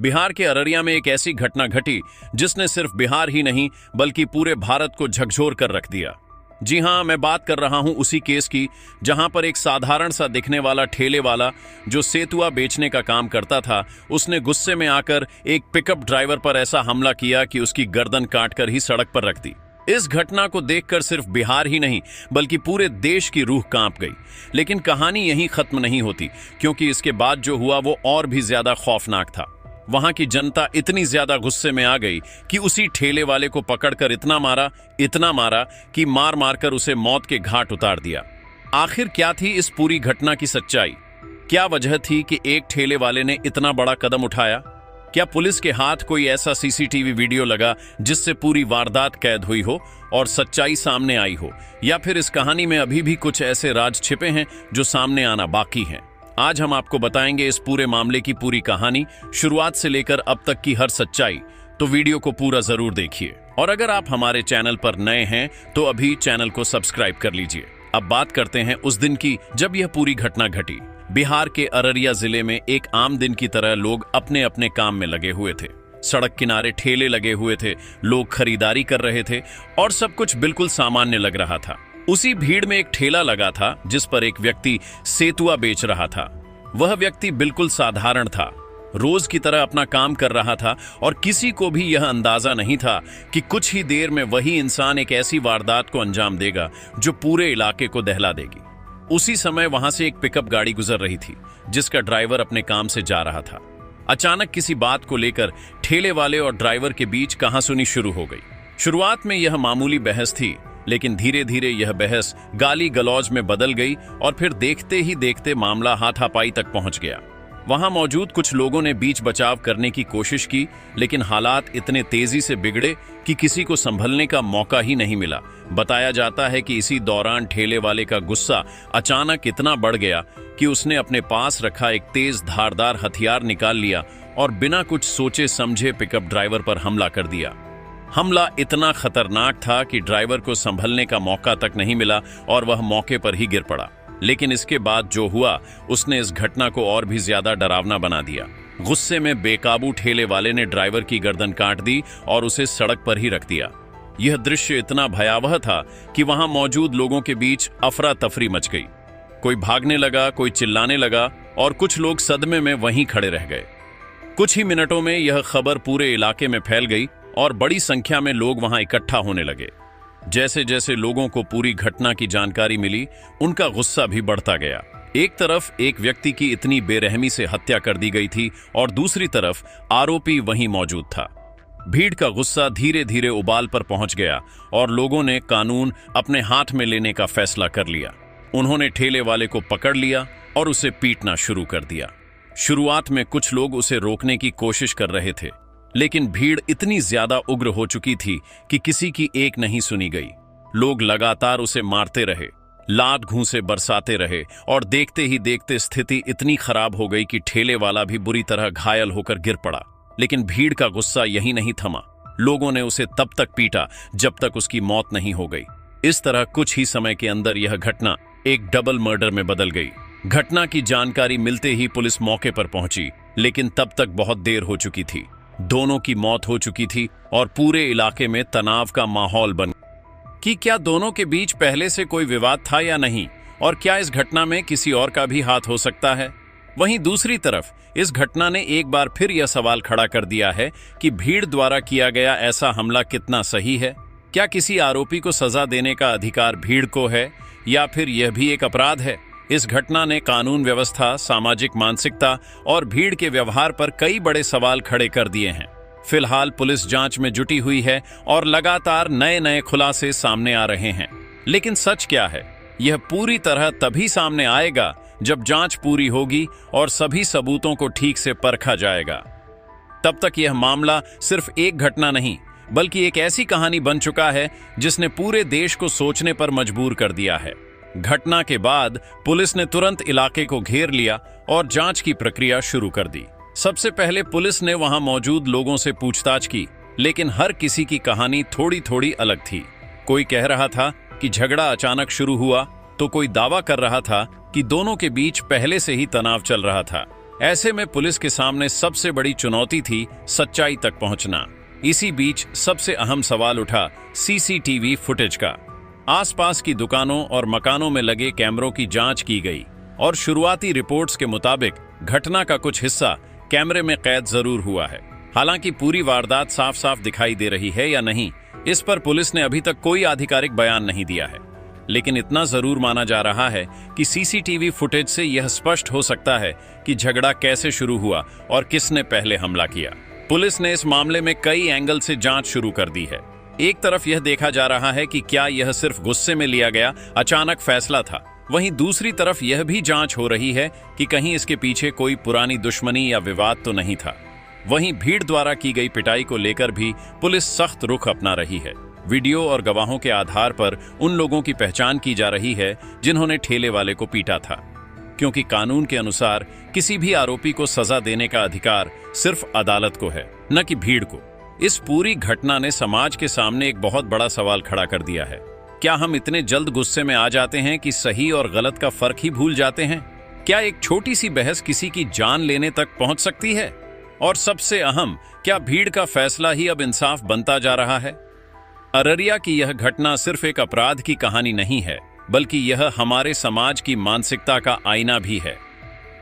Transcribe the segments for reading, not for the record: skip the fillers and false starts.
बिहार के अररिया में एक ऐसी घटना घटी जिसने सिर्फ बिहार ही नहीं बल्कि पूरे भारत को झकझोर कर रख दिया। जी हां, मैं बात कर रहा हूं उसी केस की जहां पर एक साधारण सा दिखने वाला ठेले वाला जो सेतुआ बेचने का काम करता था, उसने गुस्से में आकर एक पिकअप ड्राइवर पर ऐसा हमला किया कि उसकी गर्दन काटकर ही सड़क पर रख दी। इस घटना को देखकर सिर्फ बिहार ही नहीं बल्कि पूरे देश की रूह कांप गई। लेकिन कहानी यहीं खत्म नहीं होती, क्योंकि इसके बाद जो हुआ वो और भी ज्यादा खौफनाक था। वहां की जनता इतनी ज्यादा गुस्से में आ गई कि उसी ठेले वाले को पकड़कर इतना मारा कि मार मारकर उसे मौत के घाट उतार दिया। आखिर क्या थी इस पूरी घटना की सच्चाई? क्या वजह थी कि एक ठेले वाले ने इतना बड़ा कदम उठाया? क्या पुलिस के हाथ कोई ऐसा सीसीटीवी वीडियो लगा जिससे पूरी वारदात कैद हुई हो और सच्चाई सामने आई हो? या फिर इस कहानी में अभी भी कुछ ऐसे राज छिपे हैं जो सामने आना बाकी हैं? आज हम आपको बताएंगे इस पूरे मामले की पूरी कहानी, शुरुआत से लेकर अब तक की हर सच्चाई। तो वीडियो को पूरा जरूर देखिए। और अगर आप हमारे चैनल पर नए हैं तो अभी चैनल को सब्सक्राइब कर लीजिए। अब बात करते हैं उस दिन की जब यह पूरी घटना घटी। बिहार के अररिया जिले में एक आम दिन की तरह लोग अपने अपने काम में लगे हुए थे। सड़क किनारे ठेले लगे हुए थे, लोग खरीदारी कर रहे थे और सब कुछ बिल्कुल सामान्य लग रहा था। उसी भीड़ में एक ठेला लगा था जिस पर एक व्यक्ति सेतुआ बेच रहा था। वह व्यक्ति बिल्कुल साधारण था, रोज की तरह अपना काम कर रहा था और किसी को भी यह अंदाजा नहीं था कि कुछ ही देर में वही इंसान एक ऐसी वारदात को अंजाम देगा जो पूरे इलाके को दहला देगी। उसी समय वहां से एक पिकअप गाड़ी गुजर रही थी जिसका ड्राइवर अपने काम से जा रहा था। अचानक किसी बात को लेकर ठेले वाले और ड्राइवर के बीच कहासुनी शुरू हो गई। शुरुआत में यह मामूली बहस थी, लेकिन धीरे धीरे यह बहस गाली गलौज में बदल गई और फिर देखते ही देखते मामला हाथापाई तक पहुंच गया। वहां मौजूद कुछ लोगों ने बीच बचाव करने की कोशिश की, लेकिन हालात इतने तेजी से बिगड़े कि किसी को संभलने का मौका ही नहीं मिला। बताया जाता है कि इसी दौरान ठेले वाले का गुस्सा अचानक इतना बढ़ गया कि उसने अपने पास रखा एक तेज धारदार हथियार निकाल लिया और बिना कुछ सोचे समझे पिकअप ड्राइवर पर हमला कर दिया। हमला इतना खतरनाक था कि ड्राइवर को संभलने का मौका तक नहीं मिला और वह मौके पर ही गिर पड़ा। लेकिन इसके बाद जो हुआ उसने इस घटना को और भी ज्यादा डरावना बना दिया। गुस्से में बेकाबू ठेले वाले ने ड्राइवर की गर्दन काट दी और उसे सड़क पर ही रख दिया। यह दृश्य इतना भयावह था कि वहां मौजूद लोगों के बीच अफरा तफरी मच गई। कोई भागने लगा, कोई चिल्लाने लगा और कुछ लोग सदमे में वहीं खड़े रह गए। कुछ ही मिनटों में यह खबर पूरे इलाके में फैल गई और बड़ी संख्या में लोग वहां इकट्ठा होने लगे। जैसे जैसे लोगों को पूरी घटना की जानकारी मिली, उनका गुस्सा भी बढ़ता गया। एक तरफ एक व्यक्ति की इतनी बेरहमी से हत्या कर दी गई थी और दूसरी तरफ आरोपी वहीं मौजूद था। भीड़ का गुस्सा धीरे धीरे उबाल पर पहुंच गया और लोगों ने कानून अपने हाथ में लेने का फैसला कर लिया। उन्होंने ठेले वाले को पकड़ लिया और उसे पीटना शुरू कर दिया। शुरुआत में कुछ लोग उसे रोकने की कोशिश कर रहे थे, लेकिन भीड़ इतनी ज्यादा उग्र हो चुकी थी कि किसी की एक नहीं सुनी गई। लोग लगातार उसे मारते रहे, लात घूंसे बरसाते रहे और देखते ही देखते स्थिति इतनी खराब हो गई कि ठेले वाला भी बुरी तरह घायल होकर गिर पड़ा। लेकिन भीड़ का गुस्सा यही नहीं थमा। लोगों ने उसे तब तक पीटा जब तक उसकी मौत नहीं हो गई। इस तरह कुछ ही समय के अंदर यह घटना एक डबल मर्डर में बदल गई। घटना की जानकारी मिलते ही पुलिस मौके पर पहुंची, लेकिन तब तक बहुत देर हो चुकी थी। दोनों की मौत हो चुकी थी और पूरे इलाके में तनाव का माहौल बन कि क्या दोनों के बीच पहले से कोई विवाद था या नहीं, और क्या इस घटना में किसी और का भी हाथ हो सकता है। वहीं दूसरी तरफ इस घटना ने एक बार फिर यह सवाल खड़ा कर दिया है कि भीड़ द्वारा किया गया ऐसा हमला कितना सही है। क्या किसी आरोपी को सजा देने का अधिकार भीड़ को है या फिर यह भी एक अपराध है। इस घटना ने कानून व्यवस्था, सामाजिक मानसिकता और भीड़ के व्यवहार पर कई बड़े सवाल खड़े कर दिए हैं। फिलहाल पुलिस जांच में जुटी हुई है और लगातार नए नए खुलासे सामने आ रहे हैं। लेकिन सच क्या है, यह पूरी तरह तभी सामने आएगा जब जांच पूरी होगी और सभी सबूतों को ठीक से परखा जाएगा। तब तक यह मामला सिर्फ एक घटना नहीं बल्कि एक ऐसी कहानी बन चुका है जिसने पूरे देश को सोचने पर मजबूर कर दिया है। घटना के बाद पुलिस ने तुरंत इलाके को घेर लिया और जांच की प्रक्रिया शुरू कर दी। सबसे पहले पुलिस ने वहां मौजूद लोगों से पूछताछ की, लेकिन हर किसी की कहानी थोड़ी थोड़ी अलग थी। कोई कह रहा था कि झगड़ा अचानक शुरू हुआ, तो कोई दावा कर रहा था कि दोनों के बीच पहले से ही तनाव चल रहा था। ऐसे में पुलिस के सामने सबसे बड़ी चुनौती थी सच्चाई तक पहुंचना। इसी बीच सबसे अहम सवाल उठा सीसीटीवी फुटेज का। आसपास की दुकानों और मकानों में लगे कैमरों की जांच की गई और शुरुआती रिपोर्ट्स के मुताबिक घटना का कुछ हिस्सा कैमरे में कैद जरूर हुआ है। हालांकि पूरी वारदात साफ साफ दिखाई दे रही है या नहीं, इस पर पुलिस ने अभी तक कोई आधिकारिक बयान नहीं दिया है। लेकिन इतना जरूर माना जा रहा है कि सीसीटीवी फुटेज से यह स्पष्ट हो सकता है कि झगड़ा कैसे शुरू हुआ और किसने पहले हमला किया। पुलिस ने इस मामले में कई एंगल से जांच शुरू कर दी है। एक तरफ यह देखा जा रहा है कि क्या यह सिर्फ गुस्से में लिया गया अचानक फैसला था। वहीं दूसरी तरफ यह भी जांच हो रही है कि कहीं इसके पीछे कोई पुरानी दुश्मनी या विवाद तो नहीं था। वहीं भीड़ द्वारा की गई पिटाई को लेकर भी पुलिस सख्त रुख अपना रही है। वीडियो और गवाहों के आधार पर उन लोगों की पहचान की जा रही है जिन्होंने ठेले वाले को पीटा था, क्योंकि कानून के अनुसार किसी भी आरोपी को सजा देने का अधिकार सिर्फ अदालत को है, न कि भीड़ को। इस पूरी घटना ने समाज के सामने एक बहुत बड़ा सवाल खड़ा कर दिया है। क्या हम इतने जल्द गुस्से में आ जाते हैं कि सही और गलत का फर्क ही भूल जाते हैं? क्या एक छोटी सी बहस किसी की जान लेने तक पहुंच सकती है? और सबसे अहम, क्या भीड़ का फैसला ही अब इंसाफ बनता जा रहा है? अररिया की यह घटना सिर्फ एक अपराध की कहानी नहीं है, बल्कि यह हमारे समाज की मानसिकता का आईना भी है।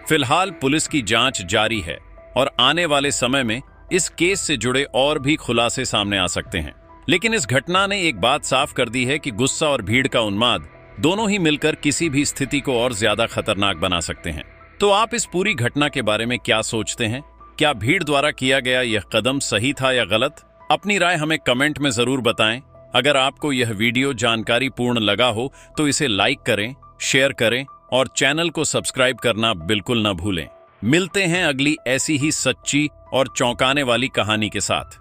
फिलहाल पुलिस की जांच जारी है और आने वाले समय में इस केस से जुड़े और भी खुलासे सामने आ सकते हैं। लेकिन इस घटना ने एक बात साफ कर दी है कि गुस्सा और भीड़ का उन्माद दोनों ही मिलकर किसी भी स्थिति को और ज्यादा खतरनाक बना सकते हैं। तो आप इस पूरी घटना के बारे में क्या सोचते हैं? क्या भीड़ द्वारा किया गया यह कदम सही था या गलत? अपनी राय हमें कमेंट में जरूर बताएं। अगर आपको यह वीडियो जानकारी पूर्ण लगा हो तो इसे लाइक करें, शेयर करें और चैनल को सब्सक्राइब करना बिल्कुल न भूलें। मिलते हैं अगली ऐसी ही सच्ची और चौंकाने वाली कहानी के साथ।